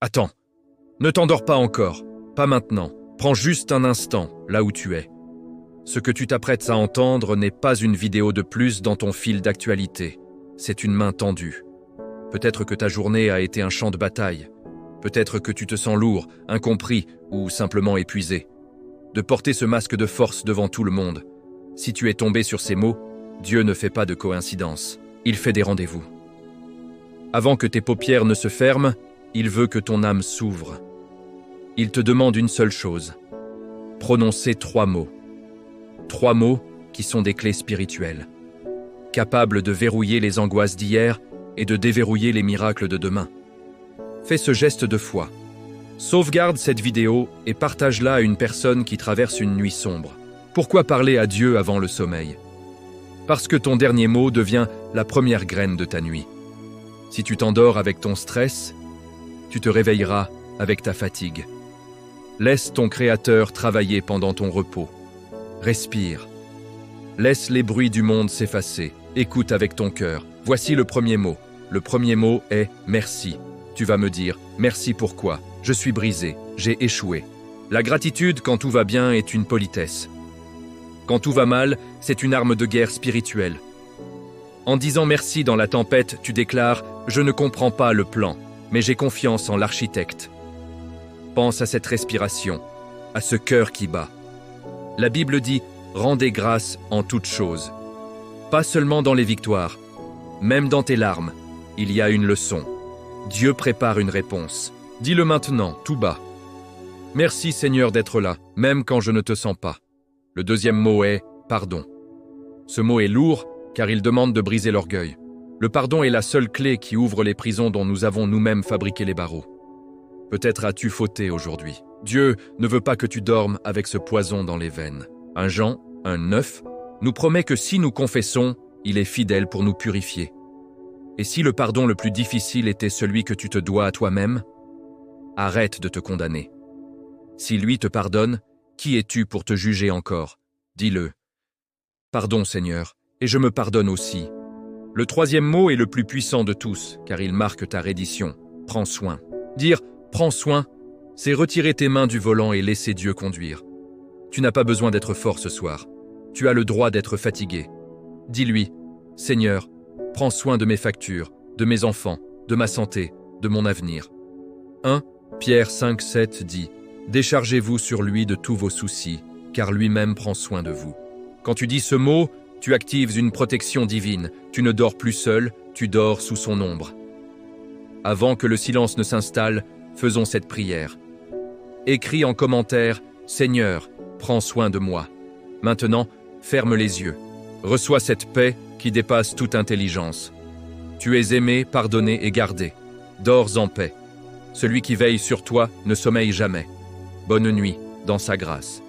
Attends, ne t'endors pas encore, pas maintenant. Prends juste un instant, là où tu es. Ce que tu t'apprêtes à entendre n'est pas une vidéo de plus dans ton fil d'actualité. C'est une main tendue. Peut-être que ta journée a été un champ de bataille. Peut-être que tu te sens lourd, incompris ou simplement épuisé. De porter ce masque de force devant tout le monde. Si tu es tombé sur ces mots, Dieu ne fait pas de coïncidence. Il fait des rendez-vous. Avant que tes paupières ne se ferment, il veut que ton âme s'ouvre. Il te demande une seule chose. Prononcer 3 mots. 3 mots qui sont des clés spirituelles. Capables de verrouiller les angoisses d'hier et de déverrouiller les miracles de demain. Fais ce geste de foi. Sauvegarde cette vidéo et partage-la à une personne qui traverse une nuit sombre. Pourquoi parler à Dieu avant le sommeil? Parce que ton dernier mot devient la première graine de ta nuit. Si tu t'endors avec ton stress, tu te réveilleras avec ta fatigue. Laisse ton Créateur travailler pendant ton repos. Respire. Laisse les bruits du monde s'effacer. Écoute avec ton cœur. Voici le premier mot. Le premier mot est « merci ». Tu vas me dire « merci pourquoi ? Je suis brisé, j'ai échoué ». La gratitude quand tout va bien est une politesse. Quand tout va mal, c'est une arme de guerre spirituelle. En disant merci dans la tempête, tu déclares « je ne comprends pas le plan, mais j'ai confiance en l'architecte ». Pense à cette respiration, à ce cœur qui bat. La Bible dit « rendez grâce en toutes choses ». Pas seulement dans les victoires, même dans tes larmes, il y a une leçon. Dieu prépare une réponse. Dis-le maintenant, tout bas. Merci Seigneur d'être là, même quand je ne te sens pas. Le deuxième mot est « pardon ». Ce mot est lourd car il demande de briser l'orgueil. Le pardon est la seule clé qui ouvre les prisons dont nous avons nous-mêmes fabriqué les barreaux. Peut-être as-tu fauté aujourd'hui. Dieu ne veut pas que tu dormes avec ce poison dans les veines. Un Jean, un 9, nous promet que si nous confessons, il est fidèle pour nous purifier. Et si le pardon le plus difficile était celui que tu te dois à toi-même, arrête de te condamner. Si lui te pardonne, qui es-tu pour te juger encore? Dis-le. Pardon Seigneur, et je me pardonne aussi. Le troisième mot est le plus puissant de tous, car il marque ta reddition. Prends soin. Dire « prends soin », c'est retirer tes mains du volant et laisser Dieu conduire. Tu n'as pas besoin d'être fort ce soir. Tu as le droit d'être fatigué. Dis-lui « Seigneur, prends soin de mes factures, de mes enfants, de ma santé, de mon avenir. » 1 Pierre 5,7 dit « Déchargez-vous sur lui de tous vos soucis, car lui-même prend soin de vous. » Quand tu dis ce mot, tu actives une protection divine. Tu ne dors plus seul, tu dors sous son ombre. Avant que le silence ne s'installe, faisons cette prière. Écris en commentaire « Seigneur, prends soin de moi. » Maintenant, ferme les yeux. Reçois cette paix qui dépasse toute intelligence. Tu es aimé, pardonné et gardé. Dors en paix. Celui qui veille sur toi ne sommeille jamais. Bonne nuit dans sa grâce.